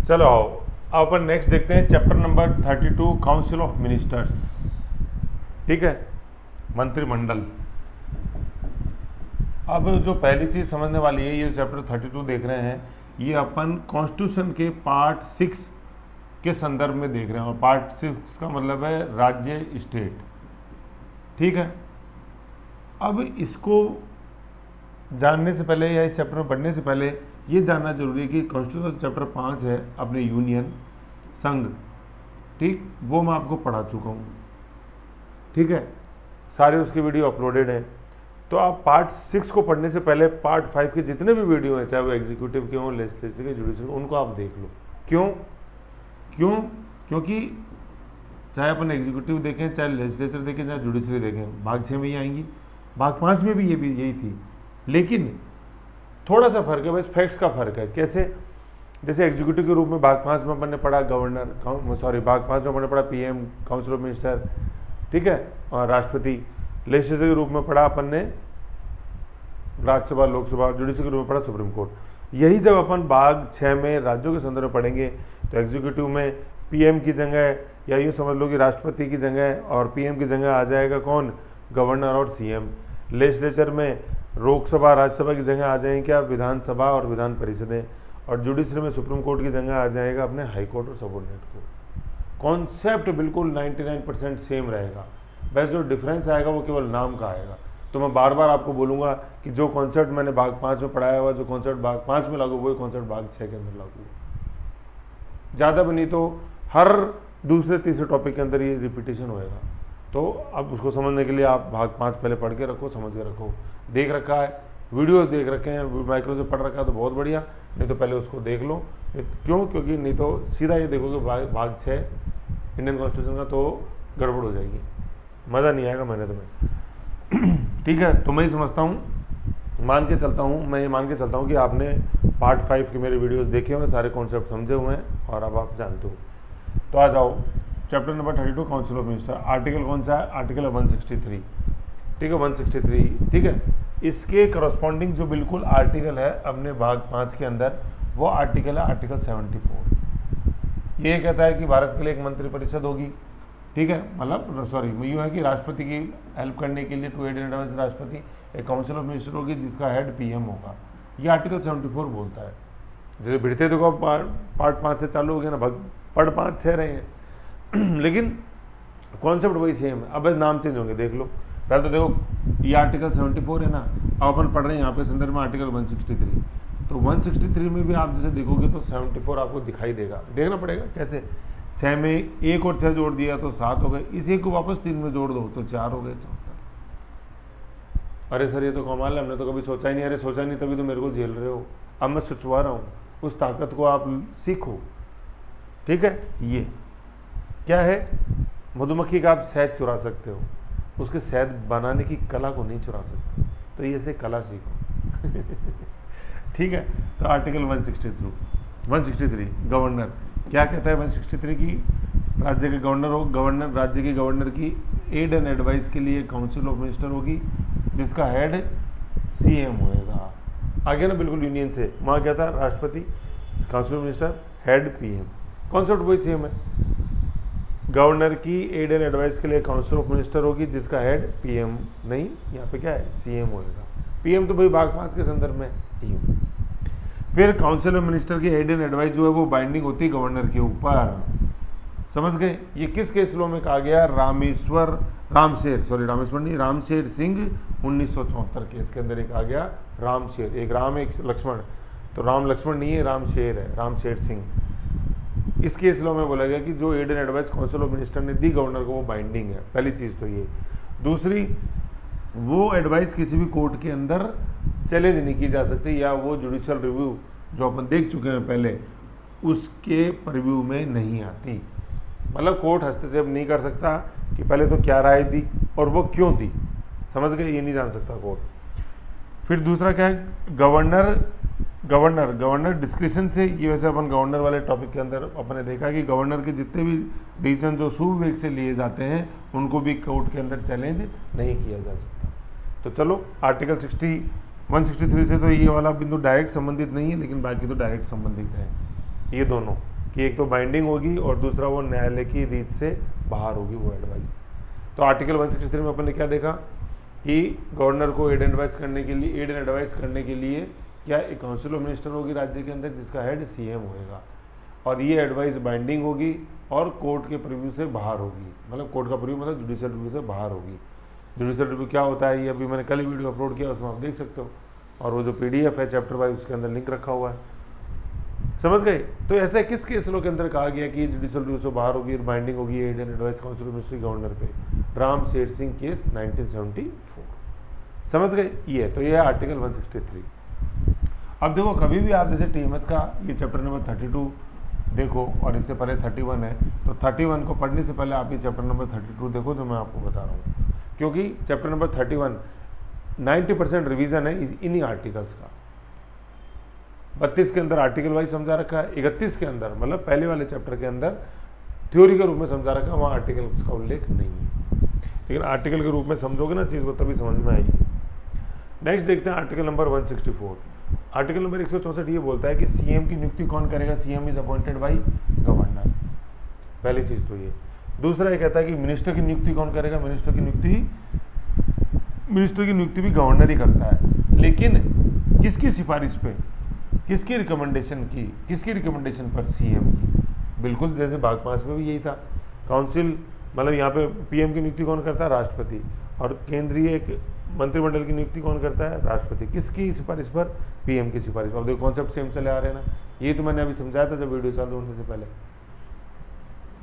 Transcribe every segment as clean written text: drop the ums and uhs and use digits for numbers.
चलो आओ, अब अपन नेक्स्ट देखते हैं chapter number 32 council of ministers. ठीक है, मंत्रिमंडल। अब जो पहली चीज समझने वाली है, ये चैप्टर 32 देख रहे हैं, ये अपन कॉन्स्टिट्यूशन के पार्ट 6 के संदर्भ में देख रहे हैं, और पार्ट 6 का मतलब है राज्य स्टेट। ठीक है, अब इसको जानने से पहले या इस चैप्टर में पढ़ने से पहले ये जानना जरूरी है कि कॉन्स्टिट्यूशन चैप्टर 5 है अपने यूनियन संघ। ठीक, वो मैं आपको पढ़ा चुका हूँ। ठीक है, सारे उसके वीडियो अपलोडेड हैं। तो आप पार्ट 6 को पढ़ने से पहले पार्ट 5 के जितने भी वीडियो हैं, चाहे वो एग्जीक्यूटिव के हों, लेजिस्लेटिव के, जुडिशल, उनको आप देख लो। क्योंकि चाहे अपन एग्जीक्यूटिव देखें, चाहे लेजिस्लेचर देखें, चाहे जुडिशरी देखें, भाग 6 में ही आएंगी, भाग 5 में भी यही थी, लेकिन थोड़ा सा फर्क है, बस फैक्ट्स का फर्क है। कैसे? जैसे एग्जीक्यूटिव के रूप में भाग 5 में अपन ने पढ़ा गवर्नर, भाग 5 में अपन ने पढ़ा पीएम, काउंसिल ऑफ मिनिस्टर, ठीक है, और राष्ट्रपति। लेजिस्लेचर के रूप में पढ़ा अपन ने राज्यसभा, लोकसभा। जुडिशरी के रूप में पढ़ा सुप्रीम कोर्ट। यही जब अपन भाग 6 में राज्यों के संदर्भ में पढ़ेंगे, तो एग्जीक्यूटिव में पीएम की जगह, या यूँ समझ लो कि राष्ट्रपति की जगह और पीएम की जगह आ जाएगा कौन? गवर्नर और सीएम। लेजिस्लेचर में लोकसभा, राज्यसभा की जगह आ जाएंगे क्या? विधानसभा और विधान परिषदें। और जुडिशरी में सुप्रीम कोर्ट की जगह आ जाएगा अपने हाई कोर्ट और सबऑर्डिनेट कोर्ट। कॉन्सेप्ट बिल्कुल 99% सेम रहेगा, बस जो डिफरेंस आएगा वो केवल नाम का आएगा। तो मैं बार बार आपको बोलूँगा कि जो कॉन्सेप्ट मैंने भाग 5 में पढ़ाया हुआ, जो कॉन्सेप्ट भाग 5 में लागू, वही कॉन्सेप्ट भाग 6 के अंदर लागू। ज़्यादा भी नहीं तो हर दूसरे तीसरे टॉपिक के अंदर ये रिपीटेशन होएगा। तो अब उसको समझने के लिए आप भाग 5 पहले पढ़ के रखो, समझ के रखो। देख रखा है, वीडियोस देख रखे हैं, माइक्रो से पढ़ रखा है तो बहुत बढ़िया, नहीं तो पहले उसको देख लो। क्यों? क्योंकि नहीं तो सीधा ये देखोगे भाग 6 इंडियन कॉन्स्टिट्यूशन का, तो गड़बड़ हो जाएगी, मज़ा नहीं आएगा मैंने तुम्हें। ठीक है, तो मैं ही समझता हूँ, मैं ये मान के चलता हूँ कि आपने पार्ट 5 के मेरे वीडियोस देखे हुए, सारे कॉन्सेप्ट समझे हुए हैं और अब आप जानते हो। तो आ जाओ chapter number 32 council of minister. Article कौन सा है? आर्टिकल 163। ठीक है, 163। ठीक है, इसके करस्पॉन्डिंग जो बिल्कुल आर्टिकल है अपने भाग 5 के अंदर, वो आर्टिकल है आर्टिकल 74। ये कहता है कि भारत के लिए एक मंत्रिपरिषद होगी। ठीक है, मतलब यूँ है कि राष्ट्रपति की हेल्प करने के लिए टू एड एंड एडवाइस राष्ट्रपति एक काउंसिल ऑफ मिनिस्टर होगी जिसका हेड पीएम होगा। ये आर्टिकल 74 बोलता है। जैसे भिड़ते देखो पार्ट 5 से चालू हो गया ना, पढ़ 5 6 रहे हैं लेकिन कॉन्सेप्ट वही सेम है, अब बस नाम चेंज होंगे। देख लो, पहले तो देखो ये आर्टिकल 74 है ना, अब अपन पढ़ रहे हैं यहाँ पे संदर्भ में आर्टिकल 163। तो 163 में भी आप जैसे देखोगे तो 74 आपको दिखाई देगा, देखना पड़ेगा कैसे। 6 में 1 और 6 जोड़ दिया तो 7 हो गए, इस 1 को वापस 3 में जोड़ दो तो 4 हो गए, 74। अरे सर ये तो कमाल है, हमने तो कभी सोचा ही नहीं। अरे सोचा नहीं तभी तो मेरे को झेल रहे हो, अब मैं सोचवा रहा हूँ, उस ताकत को आप सीखो। ठीक है, ये क्या है? मधुमक्खी का आप शहद चुरा सकते हो, उसके शहद बनाने की कला को नहीं चुरा सकते, तो ये से कला सीखो। ठीक है, तो आर्टिकल 163 गवर्नर क्या कहता है? 163 की राज्य के गवर्नर हो, राज्य के गवर्नर की एड एंड एडवाइस के लिए काउंसिल ऑफ मिनिस्टर होगी जिसका हेड सीएम होएगा। आगे ना बिल्कुल यूनियन से, वहाँ क्या था? राष्ट्रपति, council of minister, head PM. Concept वही सेम है। गवर्नर की एड एंड एडवाइस के लिए काउंसिल ऑफ मिनिस्टर होगी जिसका हेड पीएम नहीं, यहाँ पे क्या है? सीएम होएगा। पीएम तो भाई भाग 5 के संदर्भ में ही। फिर काउंसिल ऑफ मिनिस्टर की एड एंड एडवाइस जो है वो बाइंडिंग होती है गवर्नर के ऊपर। समझ गए? ये किस केस लॉ में कहा गया? रामशेर सिंह 1974 केस के अंदर एक आ गया रामशेर, एक राम एक लक्ष्मण, तो राम लक्ष्मण नहीं है, रामशेर है, रामशेर सिंह। इस केस लॉ में बोला गया कि जो aid and advice council of minister ने दी गवर्नर को वो बाइंडिंग है। पहली चीज तो ये। दूसरी, वो एडवाइस किसी भी कोर्ट के अंदर चैलेंज नहीं की जा सकती, या वो जुडिशियल रिव्यू जो अपन देख चुके हैं पहले, उसके परिव्यू में नहीं आती। मतलब कोर्ट हस्तक्षेप नहीं कर सकता कि पहले तो क्या राय दी और वो क्यों दी, समझ गए? ये नहीं जान सकता कोर्ट। फिर दूसरा क्या है? गवर्नर डिस्क्रिप्शन से, ये वैसे अपन गवर्नर वाले टॉपिक के अंदर अपन ने देखा कि गवर्नर के जितने भी डिसीजन जो सुविवेक से लिए जाते हैं उनको भी कोर्ट के अंदर चैलेंज नहीं किया जा सकता। तो चलो आर्टिकल 163 से तो ये वाला बिंदु डायरेक्ट संबंधित नहीं है, लेकिन बाकी तो डायरेक्ट संबंधित है ये दोनों। कि एक तो बाइंडिंग होगी और दूसरा वो न्यायालय की रीत से बाहर होगी वो एडवाइस। तो आर्टिकल 163 में अपन ने क्या देखा कि गवर्नर को एड एंड एडवाइस करने के लिए क्या एक काउंसिल ऑफ मिनिस्टर होगी राज्य के अंदर, जिसका हेड सीएम होएगा, और ये एडवाइस बाइंडिंग होगी और कोर्ट के प्रीव्यू से बाहर होगी, मतलब कोर्ट का प्रीव्यू मतलब जुडिशियल रिव्यू से बाहर होगी। जुडिशियल रिव्यू क्या होता है ये अभी मैंने कल ही वीडियो अपलोड किया, उसमें आप देख सकते हो, और वो जो पीडीएफ है चैप्टर वाइज उसके अंदर लिंक रखा हुआ है, समझ गए। तो ऐसा किस केस लो के अंदर कहा गया कि जुडिशियल रिव्यू से बाहर होगी और बाइंडिंग होगी aid and advice council of minister governor पे, राम सेठ सिंह केस 1974, समझ गए। ये तो ये है आर्टिकल 163। अब देखो कभी भी आप जैसे टीएमएच का ये चैप्टर नंबर 32 देखो और इससे पहले 31 है, तो 31 को पढ़ने से पहले आप ये चैप्टर नंबर 32 देखो जो मैं आपको बता रहा हूँ, क्योंकि चैप्टर नंबर 31 90% रिवीजन है इन्हीं आर्टिकल्स का। 32 के अंदर आर्टिकल वाइज समझा रखा है, 31 के अंदर मतलब पहले वाले चैप्टर के अंदर थ्योरी के रूप में समझा रखा है, वहाँ आर्टिकल्स का उल्लेख नहीं है, लेकिन आर्टिकल के रूप में समझोगे ना चीज़ को तभी समझ में आएगी। नेक्स्ट देखते हैं आर्टिकल नंबर 164। आर्टिकल नंबर 164 ये बोलता है कि सीएम की नियुक्ति कौन करेगा, CM is appointed by governor, पहली चीज़ तो ये। दूसरा ये कहता है कि मिनिस्टर की नियुक्ति कौन करेगा, मिनिस्टर की नियुक्ति भी गवर्नर ही करता है, लेकिन किसकी सिफारिश पे, किसकी रिकमेंडेशन पर, सीएम की। बिल्कुल जैसे भाग 5 में भी यही था, काउंसिल मतलब यहाँ पे पीएम की नियुक्ति कौन करता है, राष्ट्रपति, और केंद्रीय एक मंत्रिमंडल की नियुक्ति कौन करता है, राष्ट्रपति। किसकी सिफारिश पर, पीएम की सिफारिश पर। अब देखो कॉन्सेप्ट सेम चले आ रहे हैं ना, ये तो मैंने अभी समझाया था जब वीडियो चालू होने से पहले।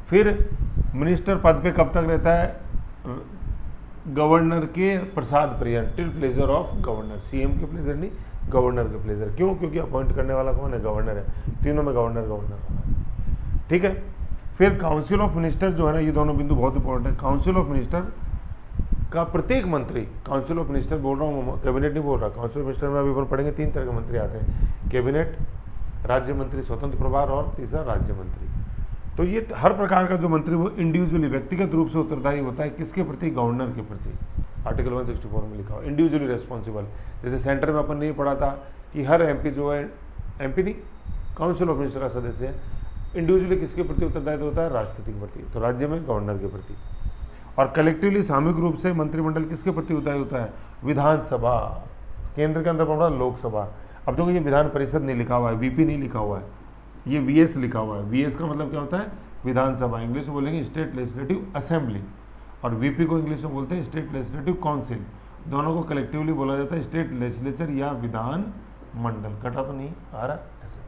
फिर मिनिस्टर पद पे कब तक रहता है, गवर्नर के प्रसाद पर्यंत, till pleasure of governor, CM के प्लेजर नहीं गवर्नर के प्लेजर। क्यों, क्योंकि अपॉइंट करने वाला कौन है, गवर्नर है, तीनों में गवर्नर होगा, ठीक है। फिर काउंसिल ऑफ मिनिस्टर जो है ना, ये दोनों बिंदु बहुत इंपॉर्टेंट है। काउंसिल ऑफ मिनिस्टर का प्रत्येक मंत्री, काउंसिल ऑफ मिनिस्टर बोल रहा हूँ, कैबिनेट नहीं बोल रहा, काउंसिल ऑफ मिनिस्टर में अभी अपन पढ़ेंगे 3 तरह के मंत्री आते हैं, कैबिनेट, राज्य मंत्री स्वतंत्र प्रभार और तीसरा राज्य मंत्री। तो ये हर प्रकार का जो मंत्री वो इंडिविजुअली व्यक्तिगत रूप से उत्तरदायी होता है, किसके प्रति, गवर्नर के प्रति। आर्टिकल 164 में लिखा हुआ इंडिविजुअली रेस्पॉन्सिबल। जैसे सेंटर में अपन नहीं पढ़ा था कि हर एमपी जो है, एमपी नहीं काउंसिल ऑफ मिनिस्टर का सदस्य है, इंडिविजुअली किसके प्रति उत्तरदायित्व होता है, राष्ट्रपति के प्रति, तो राज्य में गवर्नर के प्रति। और कलेक्टिवली सामूहिक रूप से मंत्रिमंडल किसके प्रति उत्तरदायी होता है, विधानसभा, केंद्र के अंदर पढ़ा लोकसभा। अब देखो ये विधान परिषद नहीं लिखा हुआ है, वीपी नहीं लिखा हुआ है, ये वीएस लिखा हुआ है। वीएस का मतलब क्या होता है, विधानसभा, इंग्लिश में बोलेंगे स्टेट लेजिस्लेटिव असेंबली, और वीपी को इंग्लिश में बोलते हैं स्टेट लेजिस्लेटिव काउंसिल। दोनों को कलेक्टिवली बोला जाता है स्टेट लेजिस्लेचर या विधान मंडल। कटा तो नहीं आ रहा ऐसे,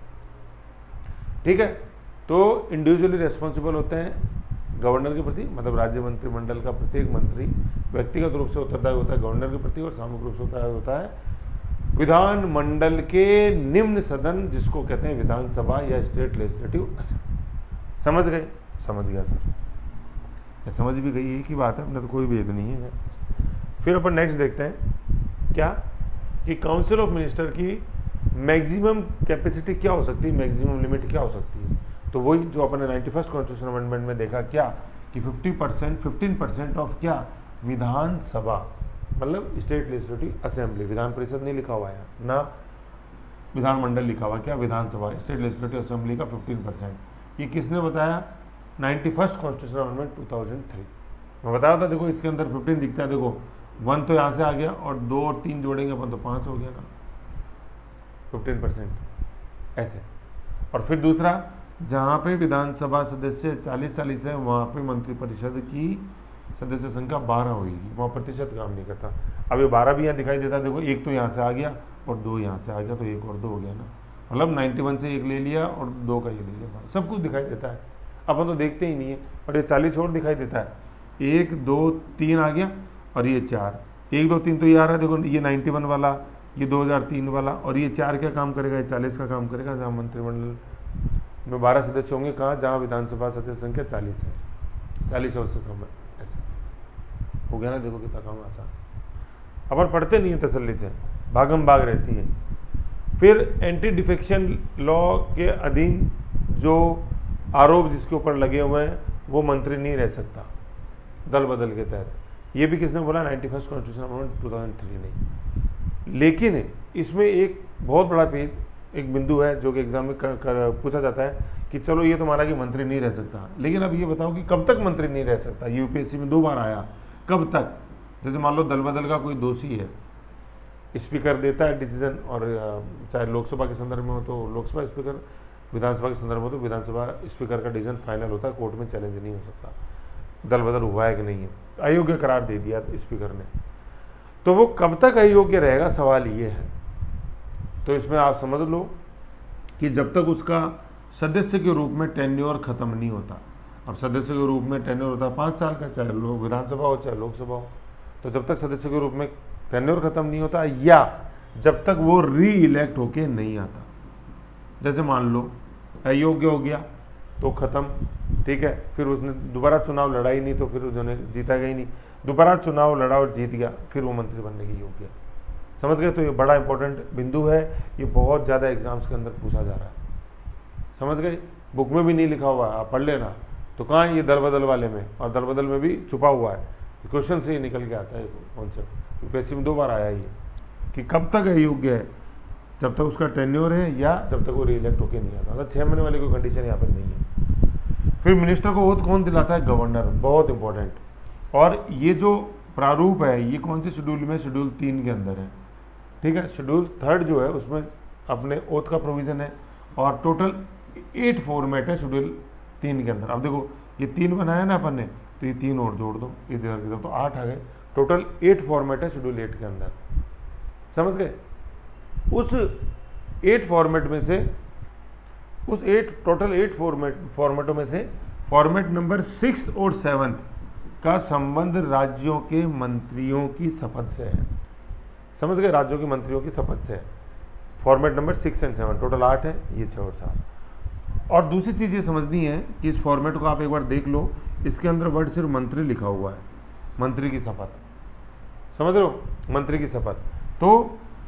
ठीक है। तो इंडिविजुअली रेस्पॉन्सिबल होते हैं गवर्नर के प्रति, मतलब राज्य मंत्रिमंडल का प्रत्येक मंत्री व्यक्तिगत रूप से उत्तरदायी होता है गवर्नर के प्रति, और सामूहिक रूप से उत्तरदायी होता है विधान मंडल के निम्न सदन, जिसको कहते हैं विधानसभा या स्टेट लेजिस्लेटिव असेंबली। समझ गए, समझ गया सर, समझ भी गई, एक ही बात है, अपने तो कोई भेद नहीं है। फिर अपन नेक्स्ट देखते हैं क्या, कि काउंसिल ऑफ मिनिस्टर की मैक्सिमम कैपेसिटी क्या हो सकती है, मैक्सिमम लिमिट क्या हो सकती है। तो वही जो अपन ने 91st कॉन्स्टिट्यूशन अमेंडमेंट में देखा क्या, कि 15% ऑफ क्या, विधानसभा, मतलब state legislative assembly, Vidhan Parishad नहीं लिखा हुआ है ना, विधानमंडल लिखा हुआ, क्या विधानसभा, स्टेट लेजिस्लेटिव असेंबली का 15%। ये किसने बताया, 91st कॉन्स्टिट्यूशन अमेंडमेंट 2003 मैं बताया था। देखो इसके अंदर 15 दिखता है, देखो 1 तो यहाँ से आ गया, और 2 और 3 जोड़ेंगे अपन तो 5 हो गया ना, 15% ऐसे। और फिर दूसरा, जहाँ पे विधानसभा सदस्य 40 है, वहाँ पे मंत्रिपरिषद की सदस्य संख्या 12 होगी, वहाँ प्रतिशत काम नहीं करता। अब ये 12 भी यहाँ दिखाई देता है, देखो एक तो यहाँ से आ गया और 2 यहाँ से आ गया, तो 1 और 2 हो गया ना, मतलब 91 से 1 ले लिया और 2 का ये ले लिया, सब कुछ दिखाई देता है, अपन तो देखते ही नहीं है। और ये 40 और दिखाई देता है, 1 2 3 आ गया, और ये 4, 1 2 3 तो ये आ रहा है, देखो ये 91 वाला, ये 2003 वाला, और ये 4 क्या काम करेगा, ये 40 का काम करेगा। जहाँ मंत्रिमंडल में 12 सदस्य होंगे, कहाँ, जहाँ विधानसभा सदस्य संख्या 40 है, 40 और से कम है, ऐसे हो गया ना। देखो कितना काम आसान, अपन पढ़ते नहीं है तसल्ली से, भागम भाग रहती है। फिर एंटी डिफेक्शन लॉ के अधीन जो आरोप जिसके ऊपर लगे हुए हैं, वो मंत्री नहीं रह सकता दल बदल के तहत। ये भी किसने बोला, 91st कॉन्स्टिट्यूशन अमेंडमेंट 2003 ने। लेकिन इसमें एक बहुत बड़ा पेज एक बिंदु है जो कि एग्जाम में पूछा जाता है कि चलो ये तो माना कि मंत्री नहीं रह सकता, लेकिन अब ये बताओ कि कब तक मंत्री नहीं रह सकता। यूपीएससी में 2 बार आया, कब तक? जैसे मान लो दल बदल का कोई दोषी है, स्पीकर देता है डिसीजन, और चाहे लोकसभा के संदर्भ में हो तो लोकसभा स्पीकर, विधानसभा के संदर्भ में हो तो विधानसभा स्पीकर का डिसीजन फाइनल होता है, कोर्ट में चैलेंज नहीं हो सकता दल बदल हुआ है कि नहीं है। अयोग्य करार दे दिया स्पीकर ने, तो वो कब तक अयोग्य रहेगा, सवाल ये है। तो इसमें आप समझ लो कि जब तक उसका सदस्य के रूप में टेन्योर खत्म नहीं होता। अब सदस्य के रूप में टेन्योर होता है 5 साल का, चाहे विधानसभा हो चाहे लोकसभा हो। तो जब तक सदस्य के रूप में टेन्योर खत्म नहीं होता, या जब तक वो री इलेक्ट होके नहीं आता। जैसे मान लो अयोग्य हो गया तो खत्म, ठीक है, फिर उसने दोबारा चुनाव लड़ा ही नहीं, तो फिर उसने जीता गया ही नहीं, दोबारा चुनाव लड़ा और जीत गया, फिर वो मंत्री बनने के योग्य। समझ गए? तो ये बड़ा इंपॉर्टेंट बिंदु है, ये बहुत ज़्यादा एग्जाम्स के अंदर पूछा जा रहा है। समझ गए? बुक में भी नहीं लिखा हुआ है, आप पढ़ लेना। तो कहाँ है ये दल बदल वाले में, और दल बदल में भी छुपा हुआ है, क्वेश्चन से ही निकल के आता है कॉन्सेप्ट। यूपीएससी में 2 बार आया ये कि कब तक अयोग्य है, जब तक उसका टेन्योर है या जब तक वो रीइलेक्ट होके नहीं आता। मतलब 6 महीने वाली कोई कंडीशन यहाँ पर नहीं है। फिर मिनिस्टर को ओथ कौन दिलाता है? गवर्नर। बहुत इंपॉर्टेंट। और ये जो प्रारूप है ये कौन से शेड्यूल में? शेड्यूल 3 के अंदर है, ठीक है। शेड्यूल 3 जो है उसमें अपने ओथ का प्रोविज़न है, और टोटल 8 फॉर्मेट है शेड्यूल 3 के अंदर। अब देखो ये 3 बनाया ना अपन ने, तो ये 3 और जोड़ दो इधर, तो 8 आ गए। टोटल 8 फॉर्मेट है शेड्यूल 8 के अंदर। समझ गए? उस 8 फॉर्मेट में से, उस 8 फॉर्मेटों में से फॉर्मेट नंबर 6 और 7 का संबंध राज्यों के मंत्रियों की शपथ से है। समझ गए? राज्यों के मंत्रियों की शपथ से है। फॉर्मेट नंबर 6 और 7 टोटल 8 है, ये 6 और 7। और दूसरी चीज़ ये समझनी है कि इस फॉर्मेट को आप एक बार देख लो, इसके अंदर वर्ड सिर्फ मंत्री लिखा हुआ है, मंत्री की शपथ। समझ रहे हो? मंत्री की शपथ। तो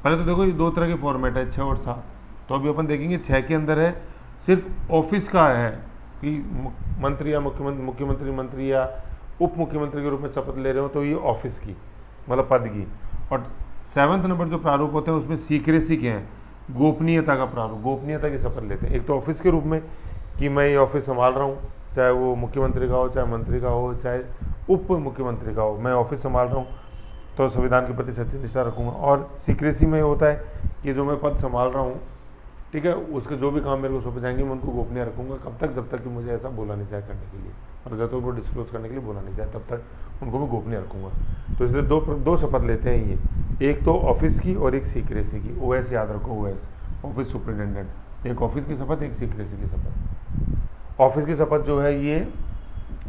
पहले तो देखो ये 2 तरह के फॉर्मेट है, 6 और 7। तो अभी अपन देखेंगे 6 के अंदर है सिर्फ ऑफिस का है कि मंत्री या मुख्यमंत्री मंत्री या उप मुख्यमंत्री के रूप में शपथ ले रहे हो, तो ये ऑफिस की मतलब पद की। और 7 नंबर जो प्रारूप होते हैं उसमें सीक्रेसी के हैं, गोपनीयता का प्रारूप, गोपनीयता की शपथ लेते हैं। एक तो ऑफिस के रूप में कि मैं ये ऑफिस संभाल रहा हूँ, चाहे वो मुख्यमंत्री का हो, चाहे मंत्री का हो, चाहे उप मुख्यमंत्री का हो, मैं ऑफिस संभाल रहा हूँ तो संविधान के प्रति सत्यनिष्ठा रखूँगा। और सीक्रेसी में होता है कि जो मैं पद संभाल रहा हूँ, ठीक है, उसके जो भी काम मेरे को सौंपे जाएंगे मैं उनको गोपनीय रखूँगा। कब तक? जब तक कि मुझे ऐसा बोला नहीं जाए करने के लिए, और जब तक उनको डिस्क्लोज करने के लिए बोला नहीं जाए तब तक उनको मैं गोपनीय रखूँगा। तो इसलिए दो शपथ लेते हैं ये, एक तो ऑफिस की और एक सीक्रेसी की। ओएस याद रखो, ओएस ऑफिस सुपरिटेंडेंट। एक ऑफिस की शपथ, एक सीक्रेसी की शपथ। ऑफिस की शपथ जो है ये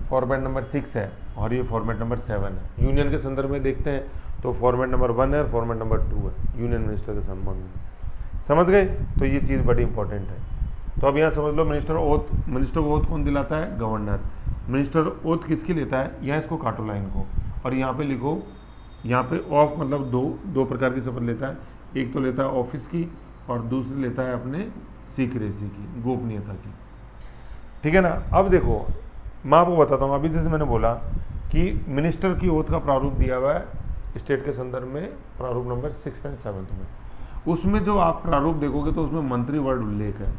फॉर्मेट नंबर 6 है, और ये फॉर्मेट नंबर 7 है। यूनियन के संदर्भ में देखते हैं तो फॉर्मेट नंबर 1 है और फॉर्मेट नंबर 2 है यूनियन मिनिस्टर के संबंध में। समझ गए? तो ये चीज़ बड़ी इंपॉर्टेंट है। तो अब यहाँ समझ लो मिनिस्टर को ओथ कौन दिलाता है? गवर्नर। मिनिस्टर ओथ किसकी लेता है? यहाँ इसको काटो लाइन को, और यहाँ पे लिखो, यहाँ पे ऑफ मतलब दो प्रकार की शपथ लेता है। एक तो लेता है ऑफिस की, और दूसरी लेता है अपने सीक्रेसी की, गोपनीयता की। ठीक है ना? अब देखो मैं आपको बताता हूँ, अभी जैसे मैंने बोला कि मिनिस्टर की ओथ का प्रारूप दिया हुआ है स्टेट के संदर्भ में, प्रारूप नंबर 6 और 7 में। उसमें जो आप प्रारूप देखोगे तो उसमें मंत्री वर्ड उल्लेख है,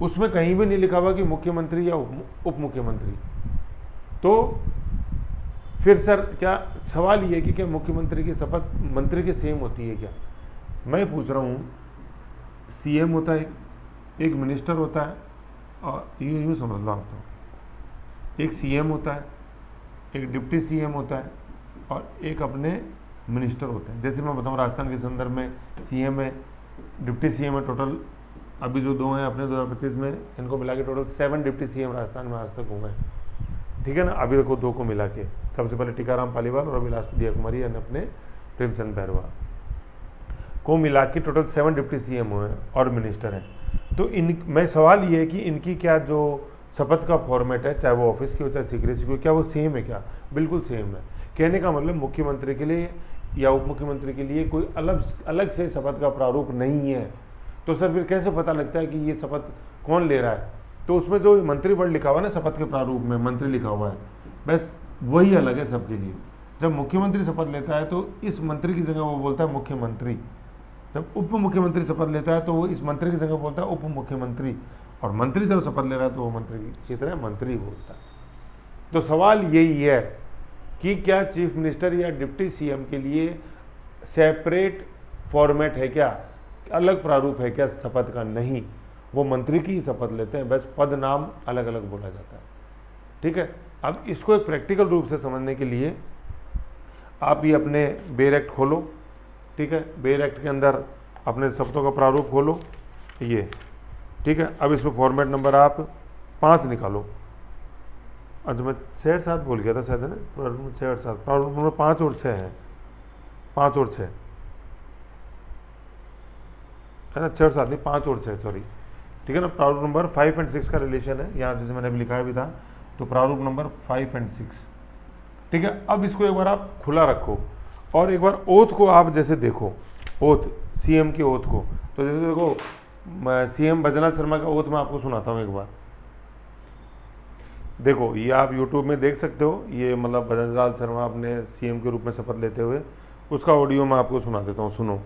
उसमें कहीं भी नहीं लिखा हुआ कि मुख्यमंत्री या उप मुख्यमंत्री। तो फिर सर क्या सवाल ये है कि क्या मुख्यमंत्री की शपथ मंत्री के सेम होती है क्या? मैं पूछ रहा हूँ, सीएम होता है, एक मिनिस्टर होता है, और यूँ समझ लो आप, तो एक सीएम होता है, एक डिप्टी सीएम होता है, और एक अपने मिनिस्टर होते हैं। जैसे मैं बताऊँ राजस्थान के संदर्भ में सीएम है, डिप्टी सीएम है, टोटल अभी जो 2 हैं अपने 2025 में, इनको मिला के टोटल 7 डिप्टी सीएम राजस्थान में आज तक हुए हैं। ठीक है ना? अभी देखो 2 को मिला के, सबसे पहले टीकाराम पालीवाल और अभी लास्ट दिया कुमारी यानी अपने प्रेमचंद बैरवा को मिला के टोटल 7 डिप्टी सीएम हुए हैं और मिनिस्टर हैं। तो मैं सवाल ये है कि इनकी क्या जो शपथ का फॉर्मेट है, चाहे वो ऑफिस की हो चाहे सीक्रेसी की हो, क्या वो सेम है क्या? बिल्कुल सेम है। कहने का मतलब मुख्यमंत्री के लिए या उप मुख्यमंत्री के लिए कोई अलग से शपथ का प्रारूप नहीं है। तो सर फिर कैसे पता लगता है कि ये शपथ कौन ले रहा है? तो उसमें जो मंत्री वर्ड लिखा हुआ है ना, शपथ के प्रारूप में मंत्री लिखा हुआ है, बस वही अलग है सबके लिए। जब मुख्यमंत्री शपथ लेता है तो इस मंत्री की जगह वो बोलता है मुख्यमंत्री। जब उप मुख्यमंत्री शपथ लेता है तो वो इस मंत्री की जगह बोलता है उप मुख्यमंत्री, और मंत्री जब शपथ ले रहा है तो वो मंत्री की तरह मंत्री बोलता है। तो सवाल यही है कि क्या चीफ मिनिस्टर या डिप्टी सीएम के लिए सेपरेट फॉर्मेट है क्या, अलग प्रारूप है क्या शपथ का? नहीं, वो मंत्री की ही शपथ लेते हैं, बस पद नाम अलग अलग बोला जाता है। ठीक है, अब इसको एक प्रैक्टिकल रूप से समझने के लिए आप ये अपने बेयर एक्ट खोलो। ठीक है, बेयर एक्ट के अंदर अपने शब्दों का प्रारूप खोलो ये। ठीक है, अब इसमें फॉर्मेट नंबर आप 5 निकालो। अच्छा, मैं 6 और 7 बोल गया था शायद, है ना? प्रारूप में 6 और 7, प्रारूप नंबर 5 और 6 है, 5 और 6 है ना, 6 और 7 नहीं, 5 और 6, सॉरी। ठीक है ना, प्रारूप नंबर 5 और 6 का रिलेशन है यहाँ, जैसे मैंने अभी लिखा भी था, तो प्रारूप नंबर 5 और 6। ठीक है, अब इसको एक बार आप खुला रखो और एक बार ओथ को आप जैसे देखो, ओथ सीएम के ओथ को, तो जैसे देखो सीएम बैजनाथ शर्मा का ओथ मैं आपको सुनाता हूँ एक बार। देखो ये आप यूट्यूब में देख सकते हो, ये मतलब बैजनाथ शर्मा अपने सीएम के रूप में शपथ लेते हुए, उसका ऑडियो मैं आपको सुना देता हूँ, सुनो।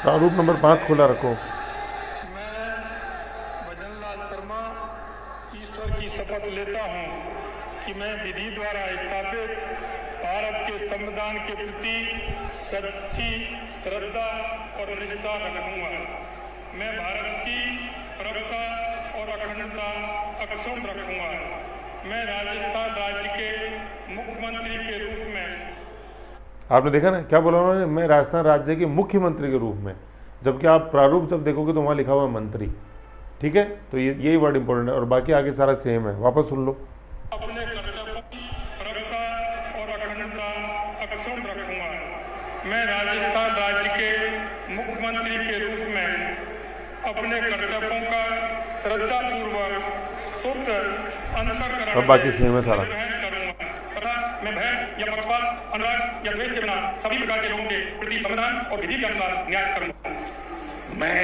प्रारूप नंबर 5 खुला रखो। मैं भजनलाल शर्मा ईश्वर की शपथ लेता हूं कि मैं विधि द्वारा स्थापित भारत के संविधान के प्रति सच्ची श्रद्धा और निष्ठा रखूंगा। मैं भारत की प्रभुता और अखंडता अक्षुण्ण रखूंगा। मैं राजस्थान राज्य के मुख्यमंत्री के रूप में, आपने देखा ना क्या बोला उन्होंने, मैं राजस्थान राज्य के मुख्यमंत्री के रूप में, जबकि आप प्रारूप जब देखोगे तो वहाँ लिखा हुआ है मंत्री। ठीक है, तो यही वर्ड इंपॉर्टेंट है और बाकी आगे सारा सेम है, वापस सुन लो। अपने कर्तव्यों की प्रभुता और अखंडता अक्षुण्ण रखूंगा। मैं राजस्थान राज्य के मुख्यमंत्री के रूप में अपने कर्तव्यों का श्रद्धापूर्वक शुद्ध अंतःकरण अब बाकी सेम है सारा। निर्वहन करूंगा तथा मैं भय या पक्षपात, अनुराग या द्वेष के बिना सभी प्रकार के लोगों के प्रति संविधान और विधि के अनुसार न्याय करूंगा। मैं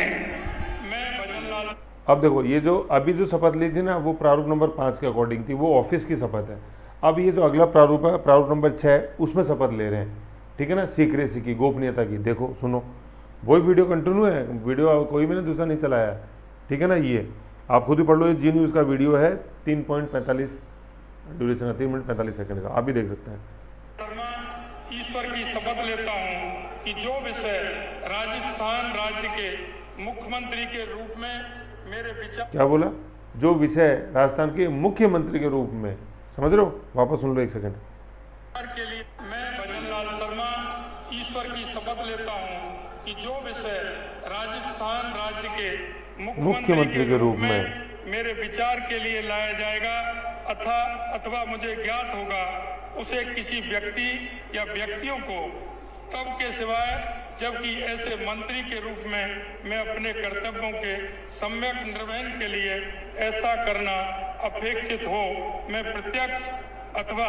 भजनलाल। अब देखो ये जो अभी जो शपथ ली थी ना, वो प्रारूप नंबर 5 के अकॉर्डिंग थी, वो ऑफिस की शपथ है। अब ये जो अगला प्रारूप है, प्रारूप नंबर 6, उसमें शपथ ले रहे हैं। ठीक है ना, सीक्रेसी की, गोपनीयता की। देखो सुनो, वही वीडियो कंटिन्यू है, वीडियो कोई मैंने दूसरा नहीं चलाया। ठीक है ना, ये आप खुद ही पढ़ लो, ये जी न्यूज़ का वीडियो है, 3.45 ड्यूरेशन है, 3 मिनट 45 सेकंड का, आप भी देख सकते हैं। शर्मा ईश्वर की शपथ लेता हूं कि जो विषय राजस्थान राज्य के मुख्यमंत्री के रूप में मेरे विचार, क्या बोला? जो विषय राजस्थान के मुख्यमंत्री के रूप में, समझ रहे हो? वापस सुन लो एक सेकंड। के लिए मैं भजनलाल शर्मा ईश्वर की शपथ लेता हूं कि जो विषय राजस्थान राज्य के मुख्यमंत्री के रूप में मेरे विचार के लिए लाया जाएगा अथवा मुझे ज्ञात होगा, उसे किसी व्यक्ति या व्यक्तियों को तब के सिवाय जबकि ऐसे मंत्री के रूप में मैं अपने कर्तव्यों के सम्यक निर्वहन के लिए ऐसा करना अपेक्षित हो, मैं प्रत्यक्ष अथवा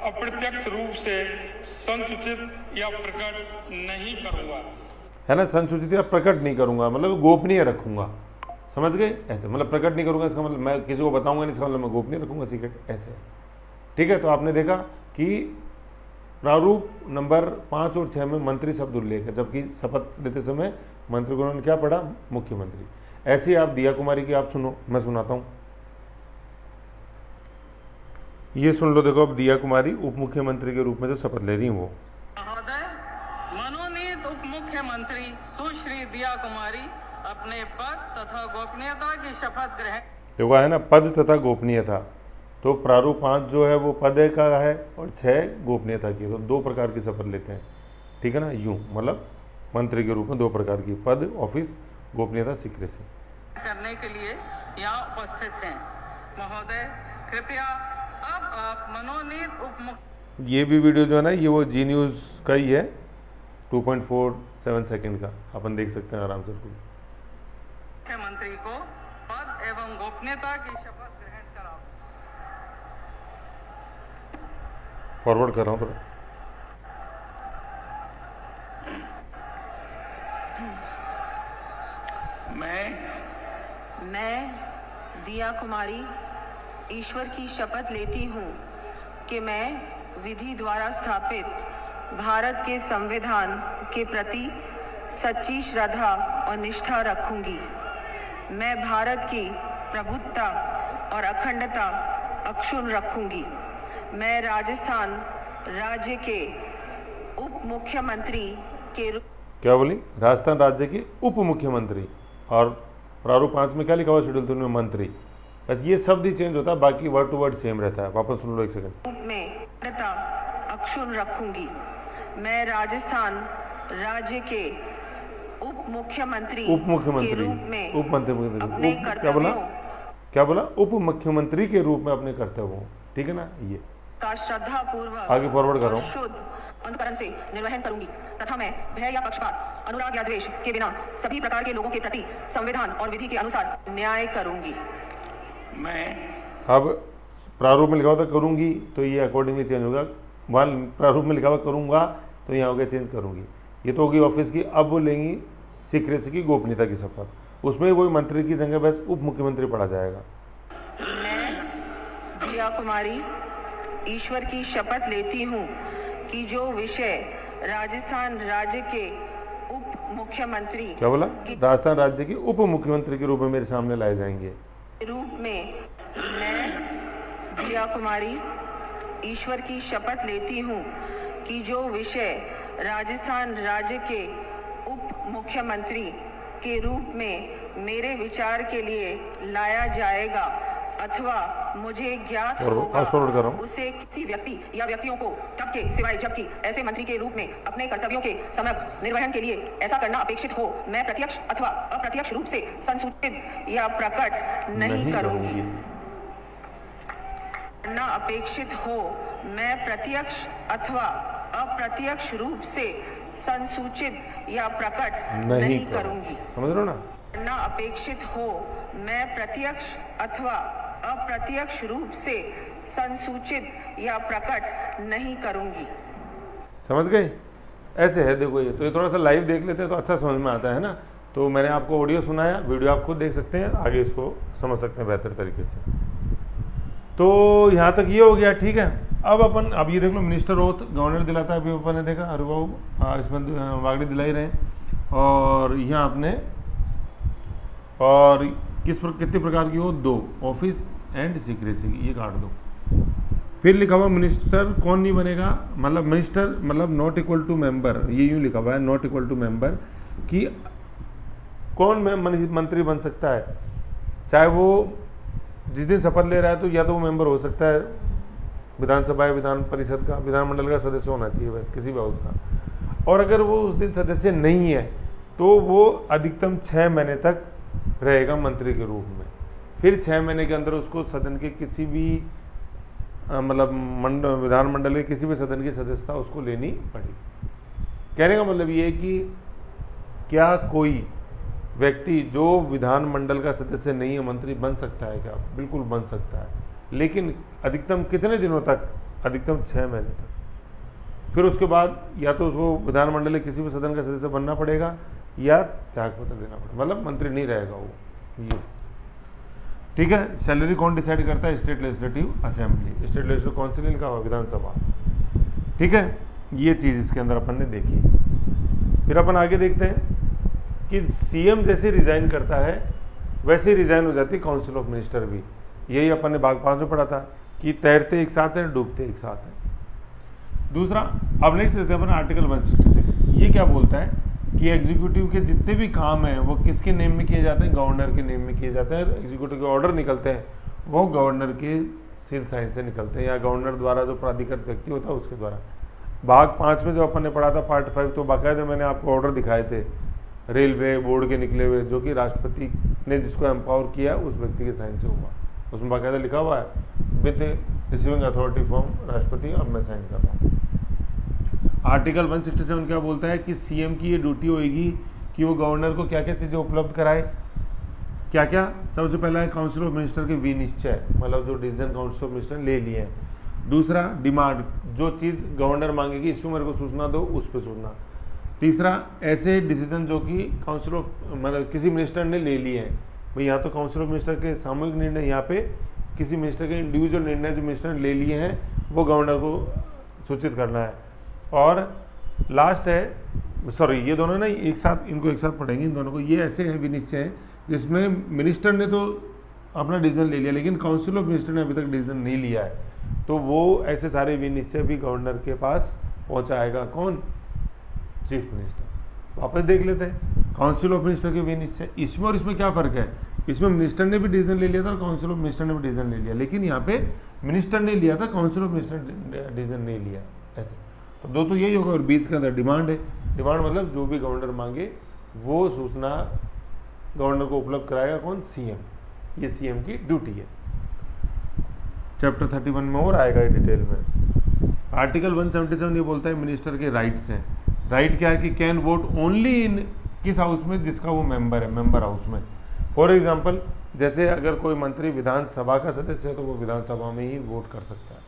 अप्रत्यक्ष रूप से संसूचित या प्रकट नहीं करूंगा। है ना, संसूचित या प्रकट नहीं करूंगा मतलब गोपनीय रखूंगा, समझ गए? ऐसे मतलब प्रकट नहीं करूंगा, इसका मतलब मैं किसी को बताऊंगा नहीं, इसका मतलब मैं गोपनीय रखूंगा, सीक्रेट, ऐसे। ठीक है, तो आपने देखा कि प्रारूप नंबर 5 और 6 में मंत्री शब्द उल्लेख है, जबकि शपथ लेते समय मंत्री को उन्होंने क्या पढ़ा? मुख्यमंत्री। ऐसे ही आप दिया कुमारी की आप सुनो, मैं सुनाता हूं, ये सुन लो। देखो अब दिया कुमारी उप मुख्यमंत्री के रूप में जो शपथ ले रही हैं वो। महोदय, मनोनीत उप मुख्यमंत्री सुश्री दिया कुमारी अपने पद तथा गोपनीयता की शपथ ग्रहण। देखो है ना, पद तथा गोपनीयता, तो प्रारूप 5 जो है वो पद का है और 6 गोपनीयता की, तो 2 प्रकार की शपथ लेते हैं। ठीक है ना, यूं मतलब मंत्री के रूप में 2 प्रकार की, पद, ऑफिस, गोपनीयता, सीक्रेसी करने के लिए यहाँ उपस्थित हैं। महोदय कृपया अब आप मनोनीत उप ये भी वीडियो जो है ना, ये वो जी न्यूज़ का ही है, 2.47 सेकंड का, अपन देख सकते हैं आराम से। मुख्यमंत्री को पद एवं गोपनीयता की शपथ ग्रहण कराओ। फॉरवर्ड कर रहा हूँ थोड़ा। मैं दिया कुमारी ईश्वर की शपथ लेती हूँ कि मैं विधि द्वारा स्थापित भारत के संविधान के प्रति सच्ची श्रद्धा और निष्ठा रखूंगी। मैं भारत की प्रभुत्ता और अखंडता अक्षुण्ण रखूंगी। मैं राजस्थान राज्य के उप मुख्यमंत्री के रूप क्या बोली? राजस्थान राज्य के उप मुख्यमंत्री, और प्रारूप 5 में क्या लिखा हुआ शेड्यूल 3 में? मंत्री। बस ये शब्द ही चेंज होता है, बाकी वर्ड टू वर्ड सेम रहता है। वापस सुन लो एक सेकंड। रूप में अखंडता अक्षुण्ण रखूंगी। मैं राजस्थान राज्य के उप मुख्यमंत्री के रूप में अपने क्या बोला? उप मुख्यमंत्री के रूप में अपने कर्तव्यों, ठीक है ना? ये का श्रद्धा पूर्वक आगे फॉरवर्ड कर रहा हूं। शुद्ध अंतकरण से निर्वहन करूंगी तथा मैं भय या पक्षपात, अनुराग या द्वेष के बिना सभी प्रकार के लोगों के प्रति संविधान और विधि के अनुसार न्याय करूंगी। मैं अब प्रारूप में लिखा हुआ था करूंगी, तो ये अकॉर्डिंगली चेंज होगा। वहाँ प्रारूप में लिखा हुआ करूंगा, तो यहाँ हो गया चेंज करूंगी। ये तो होगी ऑफिस की। अब वो लेंगी सीक्रेसी की, गोपनीयता की शपथ। उसमें कोई मंत्री की जगह बस उप मुख्यमंत्री पढ़ा जाएगा। मैं दिया कुमारी ईश्वर की शपथ लेती हूँ कि जो विषय राजस्थान राज्य के उप मुख्यमंत्री क्या बोला? राजस्थान राज्य के उप मुख्यमंत्री के रूप में मेरे सामने लाए जाएंगे। रूप में मैं दिया कुमारी ईश्वर की शपथ लेती हूँ कि जो विषय राजस्थान राज्य के उप मुख्यमंत्री के रूप में मेरे विचार के लिए लाया जाएगा अथवा मुझे ज्ञात होगा, उसे किसी व्यक्ति या व्यक्तियों को तब के सिवाय जबकि ऐसे मंत्री के रूप में अपने कर्तव्यों के समग्र निर्वहन के लिए ऐसा करना अपेक्षित हो, मैं प्रत्यक्ष अथवा अप्रत्यक्ष रूप से संसूचित या प्रकट नहीं करूंगी। करना अपेक्षित हो, मैं प्रत्यक्ष अथवा अप्रत्यक्ष रूप से संसूचित या प्रकट नहीं करूंगी। समझ रहे हो ना? करना अपेक्षित हो, मैं प्रत्यक्ष अथवा अप्रत्यक्ष रूप से संसूचित या प्रकट नहीं करूंगी। समझ गए? ऐसे है, देखो ये थोड़ा सा लाइव देख लेते हैं तो अच्छा समझ में आता है ना। तो मैंने आपको ऑडियो सुनाया, वीडियो आप खुद देख सकते हैं, आगे इसको समझ सकते हैं बेहतर तरीके से। तो यहाँ तक ये हो गया, ठीक है। अब ये देख लो, मिनिस्टर ओथ गवर्नर दिलाता है, अभी अपन ने देखा, अरे वो इसमें वागड़ी दिला ही रहे हैं। और यहाँ आपने और कितने प्रकार की हो? 2, ऑफिस एंड सीक्रेसी, ये काट दो। फिर लिखा हुआ मिनिस्टर कौन नहीं बनेगा, मतलब मिनिस्टर मतलब नॉट इक्वल टू मेंबर, ये यूँ लिखा हुआ है नॉट इक्वल टू मेंबर, कि कौन मंत्री बन सकता है। चाहे वो जिस दिन शपथ ले रहा है तो या तो वो मेंबर हो सकता है विधानसभा या विधान परिषद का, विधानमंडल का सदस्य होना चाहिए बस, किसी भी हाउस का। और अगर वो उस दिन सदस्य नहीं है तो वो अधिकतम 6 महीने तक रहेगा मंत्री के रूप में। फिर 6 महीने के अंदर उसको सदन के किसी भी मतलब विधानमंडल के किसी भी सदन की सदस्यता उसको लेनी पड़ेगी। कहने का मतलब ये है कि क्या कोई व्यक्ति जो विधानमंडल का सदस्य नहीं है मंत्री बन सकता है? क्या बिल्कुल बन सकता है, लेकिन अधिकतम कितने दिनों तक? अधिकतम 6 महीने तक। फिर उसके बाद या तो उसको विधानमंडल के किसी भी सदन का सदस्य बनना पड़ेगा या त्यागपत्र देना पड़ेगा, मतलब मंत्री नहीं रहेगा वो, ये ठीक है। सैलरी कौन डिसाइड करता है? State legislative assembly, state legislative council का विधानसभा, ठीक है। ये चीज़ इसके अंदर अपन ने देखी। फिर अपन आगे देखते हैं कि सीएम जैसे रिजाइन करता है वैसे ही रिजाइन हो जाती है काउंसिल ऑफ मिनिस्टर भी। यही अपन ने भाग 5 में पढ़ा था कि तैरते एक साथ हैं, डूबते एक साथ हैं। दूसरा, अब नेक्स्ट देखते हैं अपन आर्टिकल 166। ये क्या बोलता है कि एग्जीक्यूटिव के जितने भी काम हैं वो किसके नेम में किए जाते हैं? गवर्नर के नेम में किए जाते हैं। एग्जीक्यूटिव के ऑर्डर निकलते हैं वो गवर्नर के सील साइन से निकलते हैं, या गवर्नर द्वारा जो प्राधिकृत व्यक्ति होता है उसके द्वारा। भाग 5 में जो अपन ने पढ़ा था पार्ट 5, तो बाकायदा मैंने आपको ऑर्डर दिखाए थे रेलवे बोर्ड के निकले हुए, जो कि राष्ट्रपति ने जिसको एम्पावर किया उस व्यक्ति के साइन से हुआ। उसमें बाकायदा लिखा हुआ है विद रिसीविंग अथॉरिटी फ्रॉम राष्ट्रपति, अब मैं साइन कर रहा हूँ। आर्टिकल 167 क्या बोलता है कि सीएम की ये ड्यूटी होगी कि वो गवर्नर को क्या क्या चीज़ें उपलब्ध कराए। क्या क्या? सबसे पहला है काउंसिल ऑफ मिनिस्टर के विनिश्चय, मतलब जो डिसीजन काउंसिल ऑफ मिनिस्टर ले लिए हैं। दूसरा, डिमांड, जो चीज़ गवर्नर मांगेगी इसको मेरे को सूचना दो, उस पर सूचना। तीसरा, ऐसे डिसीजन जो कि काउंसिल ऑफ मतलब किसी मिनिस्टर ने ले लिए हैं, भाई यहाँ तो काउंसिल ऑफ मिनिस्टर के सामूहिक निर्णय, यहाँ पे किसी मिनिस्टर के इंडिविजुअल निर्णय जो मिनिस्टर ने ले लिए हैं वो गवर्नर को सूचित करना है। और लास्ट है, सॉरी ये दोनों ना एक साथ, इनको एक साथ पढ़ेंगे इन दोनों को। ये ऐसे हैं विनिश्चय हैं जिसमें मिनिस्टर ने तो अपना डिसीजन ले लिया लेकिन काउंसिल ऑफ मिनिस्टर ने अभी तक डिसीजन नहीं लिया है, तो वो ऐसे सारे विनिश्चय भी गवर्नर के पास पहुंचाएगा कौन? Chief minister. वापस देख लेते हैं काउंसिल ऑफ मिनिस्टर के विनिश्चय, इसमें और इसमें क्या फ़र्क है? इसमें मिनिस्टर ने भी डिसीजन ले लिया था और काउंसिल ऑफ मिनिस्टर ने भी डिसीजन ले लिया, लेकिन यहाँ पे मिनिस्टर ने लिया था, काउंसिल ऑफ मिनिस्टर ने डिसीजन नहीं लिया। ऐसे तो दो तो यही होगा। और बीच के अंदर डिमांड है। डिमांड मतलब जो भी गवर्नर मांगे वो सूचना गवर्नर को उपलब्ध कराएगा कौन? सीएम। ये सीएम की ड्यूटी है। चैप्टर 31 में और आएगा ये डिटेल में। आर्टिकल 177 ये बोलता है मिनिस्टर के राइट्स हैं। राइट क्या है कि कैन वोट ओनली इन किस हाउस में? जिसका वो मेंबर है, मेंबर हाउस में। फॉर एग्जाम्पल, जैसे अगर कोई मंत्री विधानसभा का सदस्य है तो वो विधानसभा में ही वोट कर सकता है,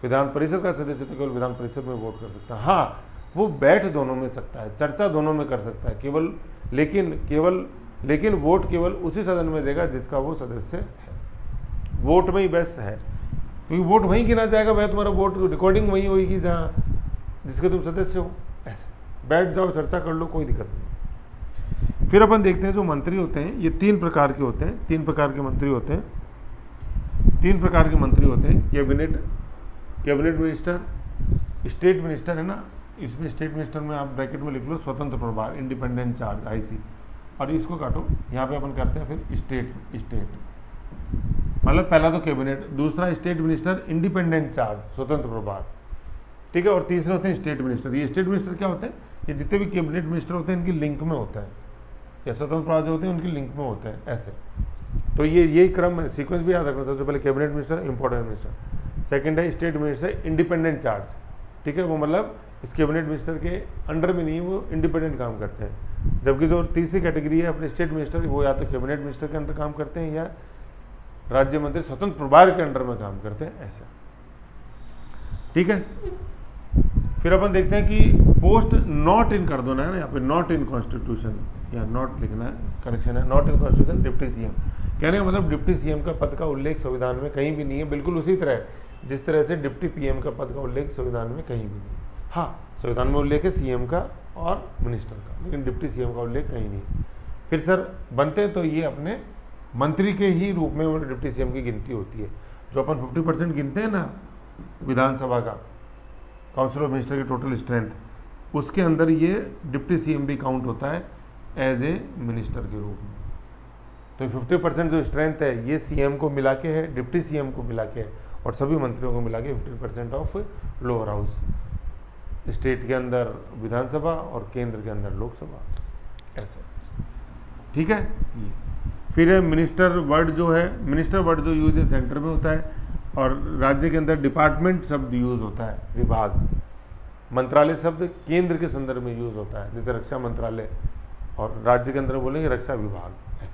विधान परिषद का सदस्य तो केवल विधान परिषद में वोट कर सकता है। हाँ, वो बैठ दोनों में सकता है, चर्चा दोनों में कर सकता है, लेकिन वोट केवल उसी सदन में देगा जिसका वो सदस्य है। वोट में ही बेस्ट है, क्योंकि वोट वहीं गिना जाएगा, वह तुम्हारा वोट रिकॉर्डिंग वहीं होगी जहाँ जिसके तुम सदस्य हो। ऐसे बैठ जाओ, चर्चा कर लो, कोई दिक्कत नहीं। फिर अपन देखते हैं जो मंत्री होते हैं ये 3 प्रकार के होते हैं। 3 प्रकार के मंत्री होते हैं। 3 प्रकार के मंत्री होते हैं। कैबिनेट मिनिस्टर, स्टेट मिनिस्टर है ना, इसमें स्टेट मिनिस्टर में आप ब्रैकेट में लिख लो स्वतंत्र प्रभार, इंडिपेंडेंट चार्ज, आईसी, और इसको काटो, यहाँ पे अपन करते हैं फिर स्टेट मतलब पहला तो कैबिनेट, दूसरा स्टेट मिनिस्टर इंडिपेंडेंट चार्ज, स्वतंत्र प्रभार, ठीक है, और तीसरे होते हैं स्टेट मिनिस्टर। ये स्टेट मिनिस्टर क्या होते हैं? ये जितने भी कैबिनेट मिनिस्टर होते हैं इनकी लिंक में होता है, या स्वतंत्र प्रभार जो होते हैं उनकी लिंक में होते हैं। ऐसे तो यही क्रम है, सीक्वेंस भी याद रखना। सबसे पहले cabinet minister, important minister, second है स्टेट मिनिस्टर इंडिपेंडेंट चार्ज, ठीक है, वो मतलब इस कैबिनेट मिनिस्टर के अंडर में नहीं है, वो इंडिपेंडेंट काम करते हैं। जबकि जो तीसरी कैटेगरी है अपने स्टेट मिनिस्टर, वो या तो कैबिनेट मिनिस्टर के अंडर काम करते हैं या राज्य मंत्री स्वतंत्र प्रभार के अंडर में काम करते हैं। ऐसा, ठीक है। फिर अपन देखते हैं कि पोस्ट नॉट इन कर दो ना, यहाँ पे नॉट इन कॉन्स्टिट्यूशन, या नॉट लिखना है, करेक्शन है, not in constitution deputy CM. कहने का मतलब डिप्टी सीएम का पद का उल्लेख संविधान में कहीं भी नहीं है, बिल्कुल उसी तरह जिस तरह से डिप्टी पीएम का पद का उल्लेख संविधान में कहीं भी नहीं। हाँ, संविधान में उल्लेख है सीएम का और मिनिस्टर का, लेकिन डिप्टी सीएम का उल्लेख कहीं नहीं। फिर सर बनते तो ये अपने मंत्री के ही रूप में वो डिप्टी सीएम की गिनती होती है। जो अपन 50% गिनते हैं ना विधानसभा का, काउंसिल ऑफ मिनिस्टर की टोटल स्ट्रेंथ, उसके अंदर ये डिप्टी सीएम भी काउंट होता है एज ए मिनिस्टर के रूप में। तो 50% जो स्ट्रेंथ है ये सीएम को मिला के है, डिप्टी सीएम को मिला के है, और सभी मंत्रियों को मिला के 50% ऑफ लोअर हाउस, स्टेट के अंदर विधानसभा और केंद्र के अंदर लोकसभा, ऐसे, ठीक है। फिर है मिनिस्टर वर्ड जो है, मिनिस्टर वर्ड जो यूज है सेंटर में होता है, और राज्य के अंदर डिपार्टमेंट शब्द यूज होता है, विभाग। मंत्रालय शब्द केंद्र के संदर्भ में यूज होता है, जैसे रक्षा मंत्रालय, और राज्य के अंदर बोलेंगे रक्षा विभाग, ऐसे,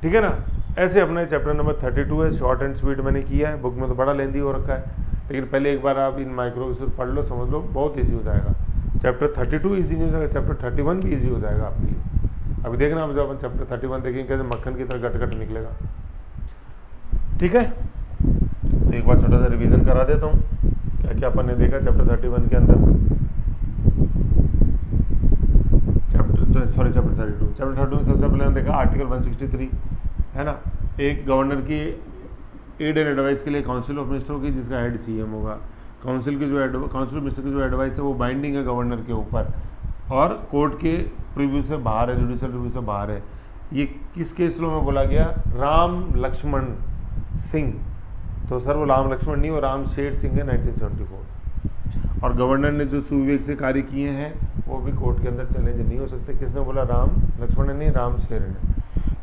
ठीक है ना। ऐसे अपना चैप्टर नंबर 32 है, शॉर्ट एंड स्वीट मैंने किया है, बुक में तो बड़ा लेंदी हो रखा है, लेकिन पहले एक बार आप इन माइक्रो पढ़ लो, समझ लो, बहुत ईजी हो जाएगा। चैप्टर 32 ईजी हो जाएगा, चैप्टर 31 भी ईजी हो जाएगा आपके लिए। अभी देखना, अब जब अपन चैप्टर 31 देखेंगे कैसे मक्खन की तरह गट निकलेगा, ठीक है। तो एक बार छोटा सा रिवीजन करा देता हूँ, क्या क्या अपन ने देखा चैप्टर 31 के अंदर। चैप्टर 32 में सबसे पहले हमने देखा आर्टिकल 163 है ना, एक गवर्नर की एड एंड एडवाइस के लिए काउंसिल ऑफ मिनिस्टर होगी जिसका हेड सीएम होगा। काउंसिल ऑफ मिनिस्टर की जो एडवाइस है वो बाइंडिंग है गवर्नर के ऊपर, और कोर्ट के प्रीव्यू से बाहर है, जुडिशियल रिव्यू से बाहर है। ये किस केस लो में बोला गया? राम लक्ष्मण सिंह। तो सर वो राम लक्ष्मण नहीं, वो राम शेर सिंह है, 1974। और गवर्नर ने जो सुविवेक से कार्य किए हैं वो भी कोर्ट के अंदर चैलेंज नहीं हो सकते। किसने बोला? राम लक्ष्मण नहीं, राम शेर ने।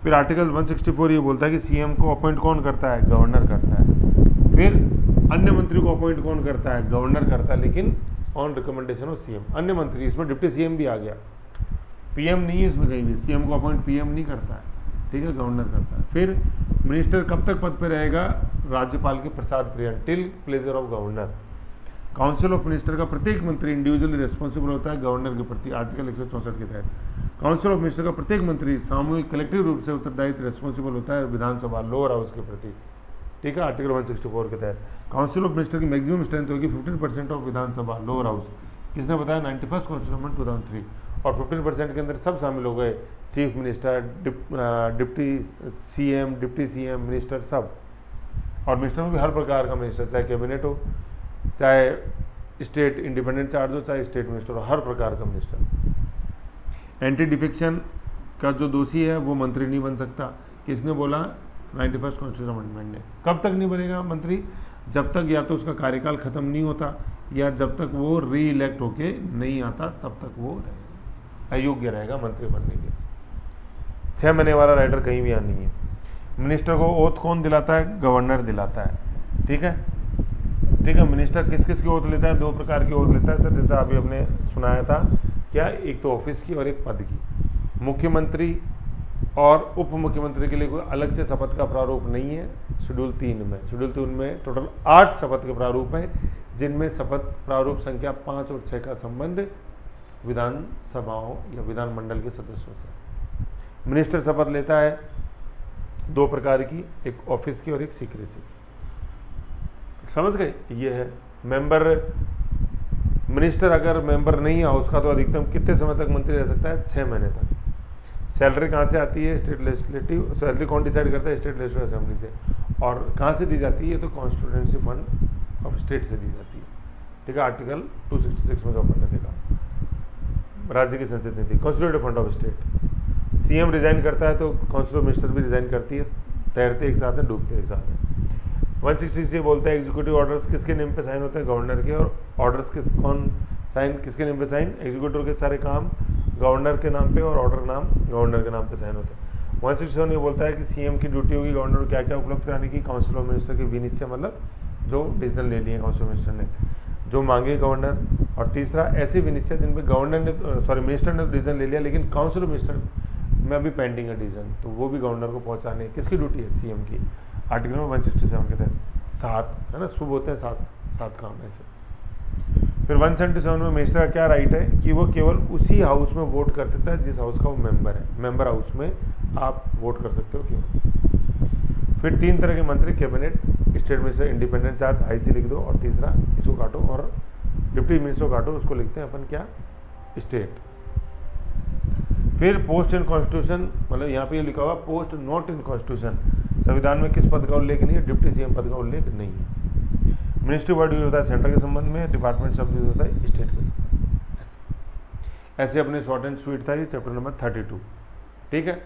फिर आर्टिकल 164 ये बोलता है कि सीएम को अपॉइंट कौन करता है? गवर्नर करता है। फिर अन्य मंत्री को अपॉइंट कौन करता है? गवर्नर करता है, लेकिन ऑन रिकमेंडेशन ऑफ सीएम। अन्य मंत्री, इसमें डिप्टी सीएम भी आ गया, पीएम नहीं है इसमें कहीं भी, सीएम को अपॉइंट पीएम नहीं करता है, ठीक है, गवर्नर करता है। फिर मिनिस्टर कब तक पद पे रहेगा? राज्यपाल के प्रसाद पर्यंत, till pleasure of governor. Council of minister का प्रत्येक मंत्री इंडिविजुअली रिस्पॉन्सिबल होता है गवर्नर के प्रति, आर्टिकल 164 के तहत। काउंसिल ऑफ मिनिस्टर का प्रत्येक मंत्री सामूहिक कलेक्टिव रूप से उत्तरदायित्व रिस्पॉन्सिबल होता है विधानसभा लोअर हाउस के प्रति, ठीक है, आर्टिकल 164 के तहत काउंसिल ऑफ मिनिस्टर की मैक्सिमम स्ट्रेंथ होगी 15% ऑफ विधानसभा लोअर हाउस। किसने बताया? 91st constitution amendment 2003। और 15% के अंदर सब शामिल हो गए, chief minister, deputy CM, deputy CM, minister सब। और मिनिस्टर में भी हर प्रकार का मिनिस्टर, चाहे कैबिनेट हो, चाहे स्टेट इंडिपेंडेंट चार्ज हो, चाहे स्टेट मिनिस्टर हो, हर प्रकार का मिनिस्टर। एंटी डिफेक्शन का जो दोषी है वो मंत्री नहीं बन सकता। किसने बोला? 91st कॉन्स्टिट्यूशन अमेंडमेंट ने। कब तक नहीं बनेगा मंत्री? जब तक या तो उसका कार्यकाल खत्म नहीं होता या जब तक वो री इलेक्ट होके नहीं आता, तब तक वो रहेगा, अयोग्य रहेगा मंत्री बनने के। 6 महीने वाला राइटर कहीं भी यहाँ नहीं है। मिनिस्टर को ओथ कौन दिलाता है? गवर्नर दिलाता है। ठीक है, ठीक है। मिनिस्टर किस किस की ओथ लेता है? 2 प्रकार की ओथ लेता है सर, जैसा अभी हमने सुनाया था। क्या? एक तो ऑफिस की और एक पद की। मुख्यमंत्री और उप मुख्यमंत्री के लिए कोई अलग से शपथ का प्रारूप नहीं है। शेड्यूल 3 में, शेड्यूल 3 में टोटल 8 शपथ के प्रारूप हैं, जिनमें शपथ प्रारूप संख्या 5 और 6 का संबंध विधानसभाओं या विधानमंडल के सदस्यों से। मिनिस्टर शपथ लेता है 2 प्रकार की, एक ऑफिस की और एक सीक्रेसी। समझ गए? ये है मेंबर। मिनिस्टर अगर मेंबर नहीं है हाउस का तो अधिकतम कितने समय तक मंत्री रह सकता है? 6 महीने तक। सैलरी कहाँ से आती है? State legislative. सैलरी कौन डिसाइड करता है? स्टेट लेजिस्लेटिव असेंबली से। और कहाँ से दी जाती है? तो कॉन्स्टिट्यूएंसी फंड ऑफ स्टेट से दी जाती है। ठीक है, आर्टिकल 266 में जो अपन ने देखा, राज्य की संसद नीति, constitutive fund of state. CM resign करता है तो काउंसिल ऑफ मिनिस्टर भी रिजाइन करती है, तैरते एक साथ हैं, डूबते एक साथ हैं। 166 बोलता है एग्जीक्यूटिव ऑर्डर्स किसके नेम पे साइन होते हैं? गवर्नर के। और ऑर्डर्स कौन साइन, किसके नेम पे साइन? एग्जीक्यूटिव के सारे काम गवर्नर के नाम पे और ऑर्डर नाम गवर्नर के नाम पे साइन होते हैं। 167 ये बोलता है कि सीएम की ड्यूटी होगी गवर्नर को क्या क्या उपलब्ध कराने की? काउंसिल ऑफ मिनिस्टर के विनिश्चय, मतलब जो डिसीजन ले लिए काउंसिल ऑफ मिनिस्टर ने, जो मांगे गवर्नर। और तीसरा, ऐसे विनिश्चय जिनमें गवर्नर ने मिनिस्टर ने डिसीजन ले लिया लेकिन काउंसिल ऑफ मिनिस्टर में अभी पेंडिंग है डिसीजन, तो वो भी गवर्नर को पहुंचाने। किसकी ड्यूटी है? सीएम की। आर्टिकल में 167 के तहत 7 है ना, शुभ होते हैं 7 काम ऐसे। फिर 177 में मिनिस्टर का क्या राइट है कि वो केवल उसी हाउस में वोट कर सकता है जिस हाउस का वो मेंबर है। मेंबर हाउस में आप वोट कर सकते हो केवल। फिर 3 तरह के मंत्री, cabinet, state minister, independent charge, IC लिख दो। और तीसरा इसको काटो और डिप्टी मिनिस्टर काटो, उसको लिखते हैं अपन क्या? स्टेट। फिर पोस्ट इन कॉन्स्टिट्यूशन, मतलब यहाँ पे ये लिखा हुआ पोस्ट नॉट इन कॉन्स्टिट्यूशन। संविधान में किस पद का उल्लेख नहीं है? डिप्टी सीएम पद का उल्लेख नहीं है। मिनिस्ट्री वर्ड यूज होता है सेंटर के संबंध में, डिपार्टमेंट शब्द यूज होता है स्टेट के संबंध। ऐसे अपने शॉर्ट एंड स्वीट था ये चैप्टर नंबर 32। ठीक है,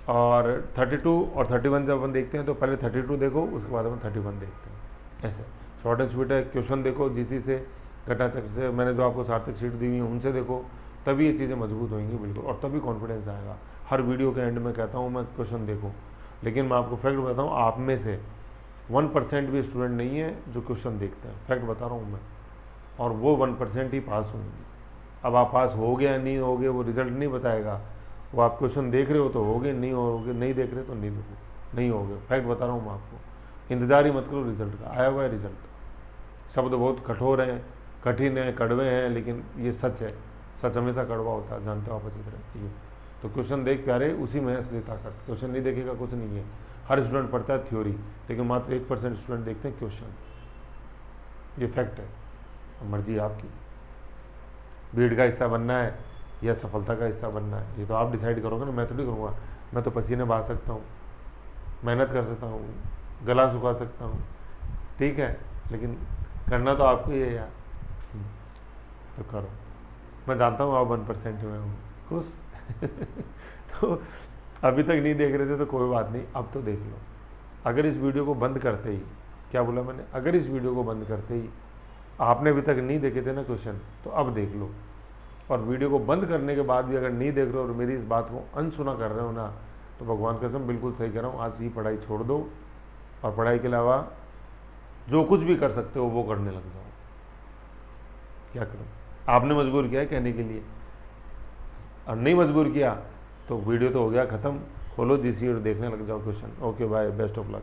और 32 और 31 जब अपन देखते हैं तो पहले 32 देखो, उसके बाद अपन 31 देखते हैं। ऐसे शॉर्ट एंड स्वीट है। क्वेश्चन देखो जीसी से, घटाचक्र से, मैंने जो आपको सार्थक शीट दी हुई है उनसे देखो, तभी ये चीज़ें मजबूत होंगी बिल्कुल, और तभी कॉन्फिडेंस आएगा। हर वीडियो के एंड में कहता हूँ मैं क्वेश्चन देखो, लेकिन मैं आपको फैक्ट बताऊँ, आप में से 1% भी स्टूडेंट नहीं है जो क्वेश्चन देखते हैं, फैक्ट बता रहा हूँ मैं, और वो 1% ही पास होंगे। अब आप पास हो गए या नहीं हो गए वो रिजल्ट नहीं बताएगा, वो आप क्वेश्चन देख रहे हो तो हो गए, नहीं होगे, नहीं देख रहे तो नहीं हो गए। फैक्ट बता रहा हूँ मैं आपको, इंतजार ही मत करो रिजल्ट का, आया हुआ है रिजल्ट। शब्द बहुत कठोर हैं, कठिन है, कड़वे हैं, लेकिन ये सच है, सच हमेशा कड़वा होता है, जानते हो आप अच्छी तरह। ये तो क्वेश्चन देख प्यारे, उसी में है असली ताकत। क्वेश्चन नहीं देखेगा कुछ नहीं है। हर स्टूडेंट पढ़ता है थ्योरी, लेकिन मात्र 1% स्टूडेंट देखते हैं क्वेश्चन। ये फैक्ट है, मर्जी आपकी, भीड़ का हिस्सा बनना है या सफलता का हिस्सा बनना है, ये तो आप डिसाइड करोगे ना, मैं तो नहीं करूँगा। मैं तो पसीने बहा सकता हूँ, मेहनत कर सकता हूँ, गला सुखा सकता हूँ, ठीक है, लेकिन करना तो आपको ही है यार, तो करो। मैं जानता हूँ आप 1% में हूँ, खुश तो अभी तक नहीं देख रहे थे तो कोई बात नहीं, अब तो देख लो। अगर इस वीडियो को बंद करते ही, क्या बोला मैंने, अगर इस वीडियो को बंद करते ही आपने अभी तक नहीं देखे थे ना क्वेश्चन, तो अब देख लो। और वीडियो को बंद करने के बाद भी अगर नहीं देख रहे हो और मेरी इस बात को अनसुना कर रहे हो ना, तो भगवान कसम बिल्कुल सही कह रहा हूँ, आज ही पढ़ाई छोड़ दो और पढ़ाई के अलावा जो कुछ भी कर सकते हो वो करने लग जाओ। क्या करो, आपने मजबूर किया है कहने के लिए, और नहीं मजबूर किया तो वीडियो तो हो गया ख़त्म। खोलो जीसी और देखने लग जाओ question. Okay bye, best of luck.